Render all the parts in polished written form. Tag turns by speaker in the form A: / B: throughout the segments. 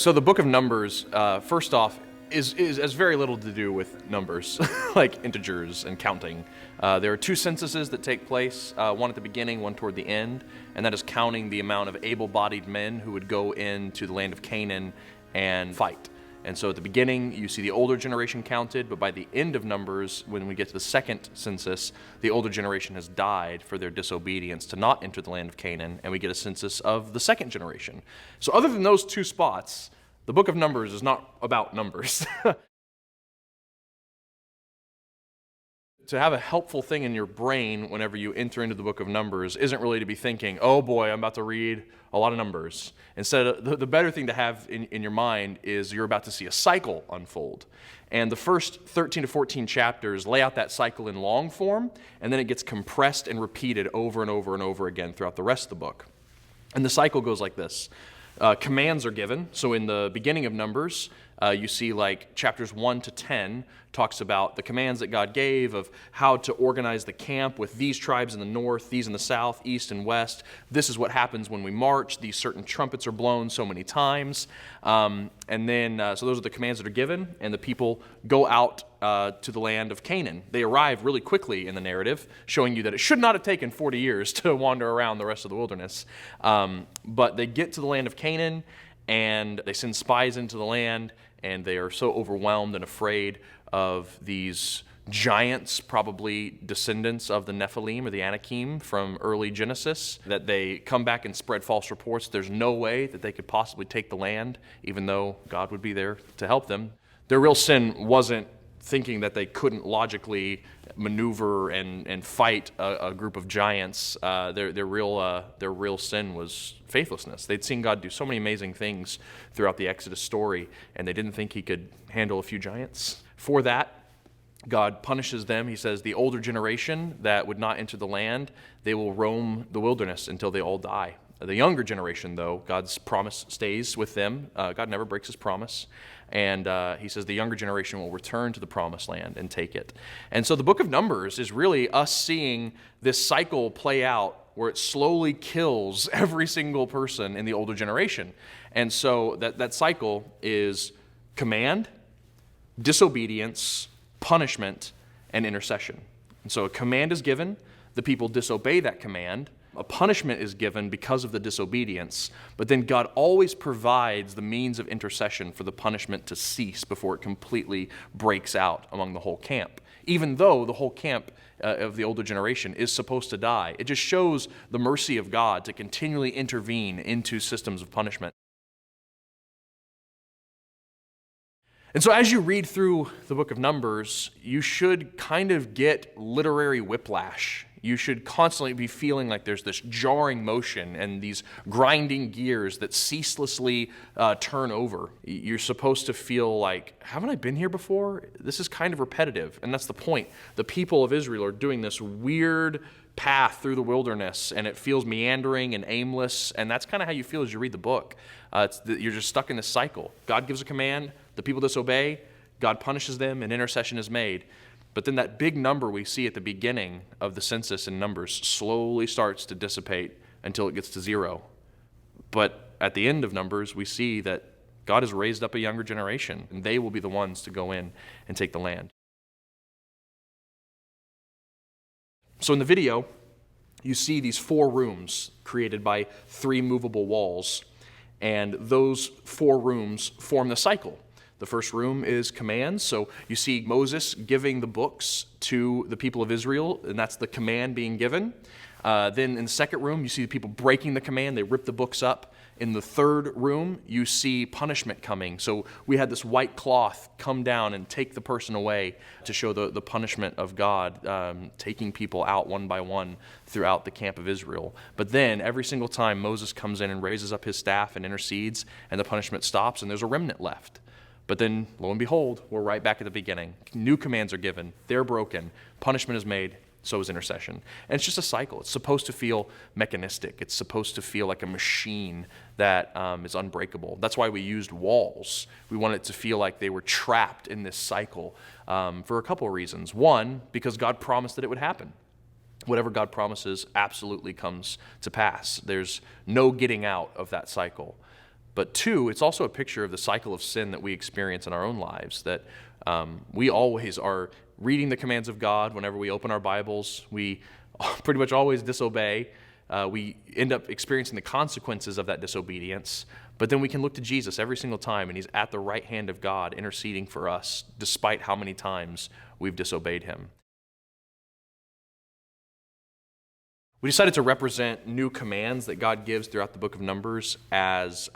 A: So the book of Numbers, first off, is has very little to do with numbers, like integers and counting. There are two censuses that take place, one at the beginning, one toward the end, and that is counting the amount of able-bodied men who would go into the land of Canaan and fight. And so at the beginning, you see the older generation counted, but by the end of Numbers, when we get to the second census, the older generation has died for their disobedience to not enter the land of Canaan, and we get a census of the second generation. So other than those two spots, the book of Numbers is not about numbers. To have a helpful thing in your brain whenever you enter into the book of Numbers isn't really to be thinking, oh boy, I'm about to read a lot of numbers. Instead, the better thing to have in your mind is you're about to see a cycle unfold. And the first 13 to 14 chapters lay out that cycle in long form, and then it gets compressed and repeated over and over and over again throughout the rest of the book. And the cycle goes like this. Commands are given. So in the beginning of Numbers, you see like chapters 1 to 10 talks about the commands that God gave of how to organize the camp with these tribes in the north, these in the south, east, and west. This is what happens when we march. These certain trumpets are blown so many times. So those are the commands that are given, and the people go out to the land of Canaan. They arrive really quickly in the narrative, showing you that it should not have taken 40 years to wander around the rest of the wilderness. But they get to the land of Canaan, and they send spies into the land, and they are so overwhelmed and afraid of these giants, probably descendants of the Nephilim or the Anakim from early Genesis, that they come back and spread false reports. There's no way that they could possibly take the land, even though God would be there to help them. Their real sin wasn't thinking that they couldn't logically maneuver and fight a group of giants. Their real sin was faithlessness. They'd seen God do so many amazing things throughout the Exodus story, and they didn't think he could handle a few giants. For that, God punishes them. He says the older generation that would not enter the land, they will roam the wilderness until they all die. The younger generation, though, God's promise stays with them. God never breaks his promise. And he says the younger generation will return to the promised land and take it. And so the book of Numbers is really us seeing this cycle play out where it slowly kills every single person in the older generation. And so that cycle is command, disobedience, punishment, and intercession. And so a command is given, the people disobey that command, a punishment is given because of the disobedience, but then God always provides the means of intercession for the punishment to cease before it completely breaks out among the whole camp. Even though the whole camp of the older generation is supposed to die, it just shows the mercy of God to continually intervene into systems of punishment. And so as you read through the book of Numbers, you should kind of get literary whiplash. You should constantly be feeling like there's this jarring motion and these grinding gears that ceaselessly turn over. You're supposed to feel like, haven't I been here before? This is kind of repetitive, and that's the point. The people of Israel are doing this weird path through the wilderness, and it feels meandering and aimless, and that's kind of how you feel as you read the book. You're just stuck in this cycle. God gives a command, the people disobey, God punishes them, and intercession is made. But then that big number we see at the beginning of the census in Numbers slowly starts to dissipate until it gets to 0. But at the end of Numbers, we see that God has raised up a younger generation, and they will be the ones to go in and take the land. So in the video, you see these 4 rooms created by 3 movable walls, and those 4 rooms form the cycle. The first room is commands. So you see Moses giving the books to the people of Israel, and that's the command being given. Then in the second room, you see the people breaking the command. They rip the books up. In the third room, you see punishment coming. So we had this white cloth come down and take the person away to show the punishment of God, taking people out one by one throughout the camp of Israel. But then every single time Moses comes in and raises up his staff and intercedes, and the punishment stops, and there's a remnant left. But then, lo and behold, we're right back at the beginning. New commands are given. They're broken. Punishment is made. So is intercession. And it's just a cycle. It's supposed to feel mechanistic. It's supposed to feel like a machine that is unbreakable. That's why we used walls. We wanted it to feel like they were trapped in this cycle for a couple of reasons. One, because God promised that it would happen. Whatever God promises absolutely comes to pass. There's no getting out of that cycle. But two, it's also a picture of the cycle of sin that we experience in our own lives, that we always are reading the commands of God whenever we open our Bibles. We pretty much always disobey. We end up experiencing the consequences of that disobedience, but then we can look to Jesus every single time, and he's at the right hand of God interceding for us despite how many times we've disobeyed him. We decided to represent new commands that God gives throughout the book of Numbers as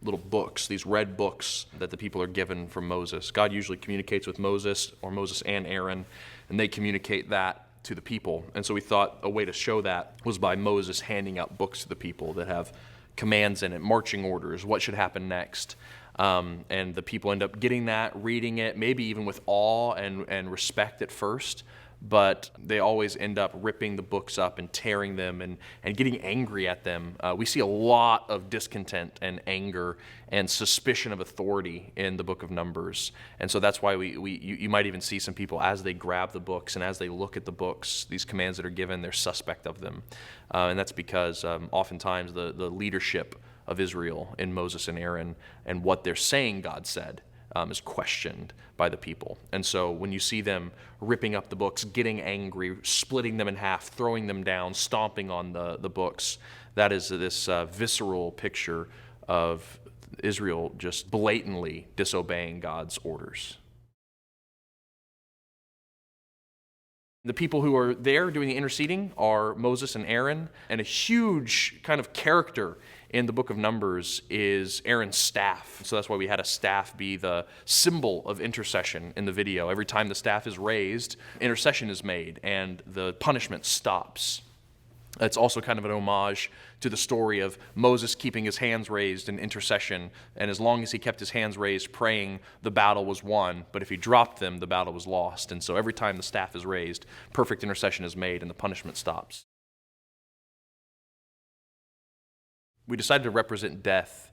A: little books, these red books that the people are given from Moses. God usually communicates with Moses, or Moses and Aaron, and they communicate that to the people. And so we thought a way to show that was by Moses handing out books to the people that have commands in it, marching orders, what should happen next. And the people end up getting that, reading it, maybe even with awe and respect at first, but they always end up ripping the books up and tearing them and getting angry at them. We see a lot of discontent and anger and suspicion of authority in the book of Numbers. And so that's why you might even see some people, as they grab the books and as they look at the books, these commands that are given, they're suspect of them. And that's because oftentimes the leadership of Israel in Moses and Aaron and what they're saying God said is questioned by the people. And so when you see them ripping up the books, getting angry, splitting them in half, throwing them down, stomping on the books, that is this visceral picture of Israel just blatantly disobeying God's orders. The people who are there doing the interceding are Moses and Aaron, and a huge kind of character in the book of Numbers is Aaron's staff. So that's why we had a staff be the symbol of intercession in the video. Every time the staff is raised, intercession is made, and the punishment stops. It's also kind of an homage to the story of Moses keeping his hands raised in intercession, and as long as he kept his hands raised praying, the battle was won, but if he dropped them, the battle was lost. And so every time the staff is raised, perfect intercession is made and the punishment stops. We decided to represent death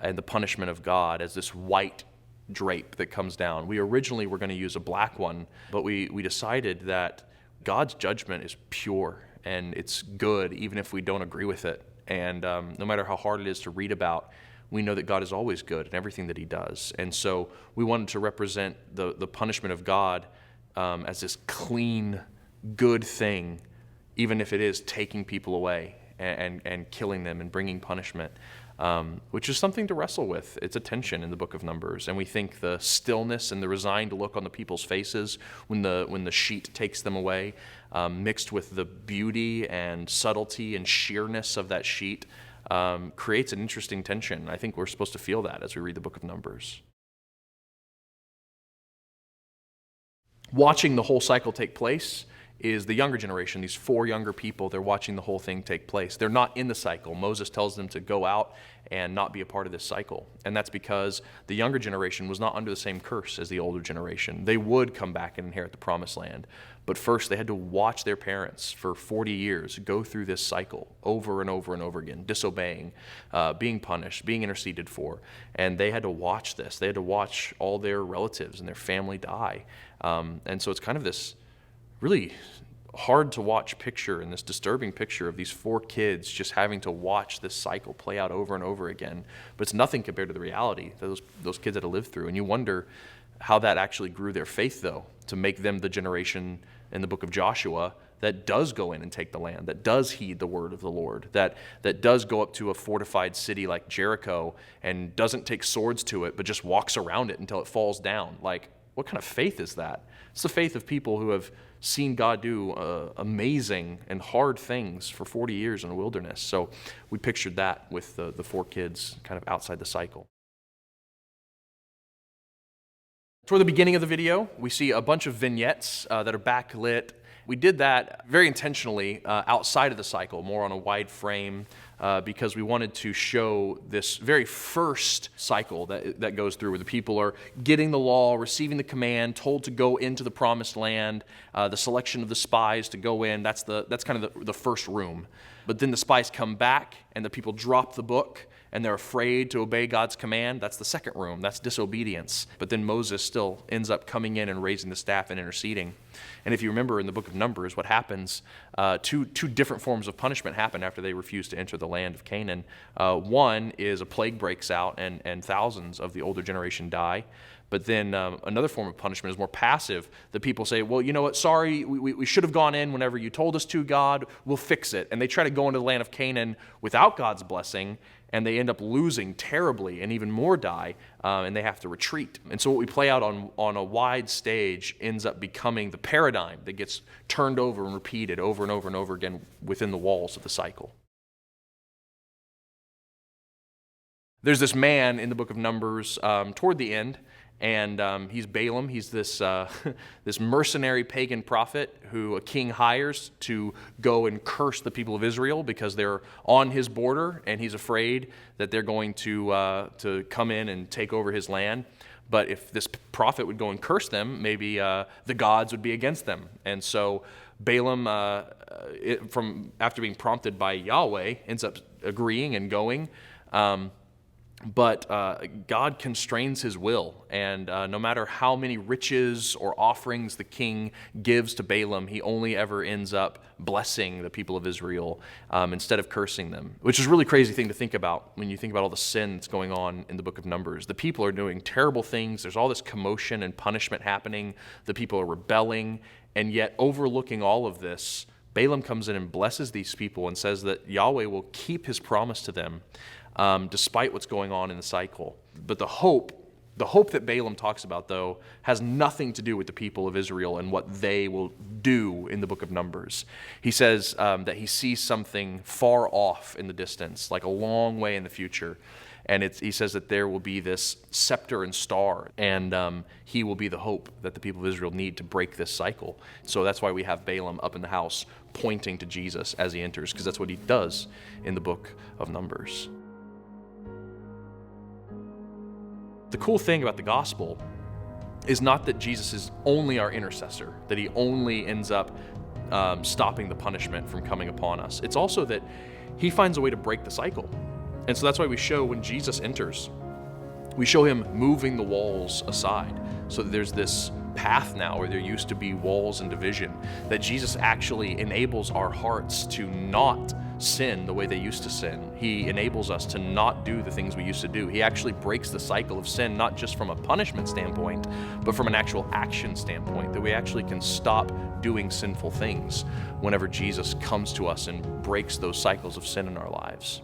A: and the punishment of God as this white drape that comes down. We originally were going to use a black one, but we decided that God's judgment is pure and it's good even if we don't agree with it. And no matter how hard it is to read about, we know that God is always good in everything that he does. And so we wanted to represent the punishment of God as this clean, good thing, even if it is taking people away and killing them and bringing punishment, which is something to wrestle with. It's a tension in the book of Numbers. And we think the stillness and the resigned look on the people's faces when the sheet takes them away, mixed with the beauty and subtlety and sheerness of that sheet, creates an interesting tension. I think we're supposed to feel that as we read the book of Numbers. Watching the whole cycle take place is the younger generation, these 4 younger people. They're watching the whole thing take place. They're not in the cycle. Moses tells them to go out and not be a part of this cycle. And that's because the younger generation was not under the same curse as the older generation. They would come back and inherit the promised land. But first, they had to watch their parents for 40 years go through this cycle over and over and over again, disobeying, being punished, being interceded for. And they had to watch this. They had to watch all their relatives and their family die. And so it's kind of this really hard to watch picture and this disturbing picture of these 4 kids just having to watch this cycle play out over and over again. But it's nothing compared to the reality that those kids had to live through. And you wonder how that actually grew their faith, though, to make them the generation in the book of Joshua that does go in and take the land, that does heed the word of the Lord, that does go up to a fortified city like Jericho and doesn't take swords to it, but just walks around it until it falls down. Like, what kind of faith is that? It's the faith of people who have seen God do amazing and hard things for 40 years in the wilderness. So we pictured that with the 4 kids kind of outside the cycle. Toward the beginning of the video, we see a bunch of vignettes that are backlit. We did that very intentionally outside of the cycle, more on a wide frame, because we wanted to show this very first cycle that goes through, where the people are getting the law, receiving the command, told to go into the promised land, the selection of the spies to go in. That's kind of the first room. But then the spies come back, and the people drop the book, and they're afraid to obey God's command, that's the second room. That's disobedience. But then Moses still ends up coming in and raising the staff and interceding. And if you remember in the book of Numbers, what happens, two different forms of punishment happen after they refuse to enter the land of Canaan. One is a plague breaks out and thousands of the older generation die. But then another form of punishment is more passive. The people say, well, you know what, sorry, we should have gone in whenever you told us to, God, we'll fix it. And they try to go into the land of Canaan without God's blessing, and they end up losing terribly and even more die, and they have to retreat. And so what we play out on a wide stage ends up becoming the paradigm that gets turned over and repeated over and over and over again within the walls of the cycle. There's this man in the book of Numbers toward the end, and he's Balaam. He's this this mercenary pagan prophet who a king hires to go and curse the people of Israel because they're on his border, and he's afraid that they're going to come in and take over his land. But if this prophet would go and curse them, maybe the gods would be against them. And so Balaam, after being prompted by Yahweh, ends up agreeing and going. But God constrains his will, and no matter how many riches or offerings the king gives to Balaam, he only ever ends up blessing the people of Israel instead of cursing them, which is a really crazy thing to think about when you think about all the sin that's going on in the book of Numbers. The people are doing terrible things. There's all this commotion and punishment happening. The people are rebelling, and yet overlooking all of this, Balaam comes in and blesses these people and says that Yahweh will keep his promise to them despite what's going on in the cycle. But the hope that Balaam talks about, though, has nothing to do with the people of Israel and what they will do in the book of Numbers. He says that he sees something far off in the distance, like a long way in the future. And he says that there will be this scepter and star, and he will be the hope that the people of Israel need to break this cycle. So that's why we have Balaam up in the house pointing to Jesus as he enters, because that's what he does in the book of Numbers. The cool thing about the gospel is not that Jesus is only our intercessor, that he only ends up stopping the punishment from coming upon us. It's also that he finds a way to break the cycle. And so that's why we show when Jesus enters, we show him moving the walls aside. So that there's this path now where there used to be walls and division, that Jesus actually enables our hearts to not sin the way they used to sin. He enables us to not do the things we used to do. He actually breaks the cycle of sin, not just from a punishment standpoint, but from an actual action standpoint, that we actually can stop doing sinful things whenever Jesus comes to us and breaks those cycles of sin in our lives.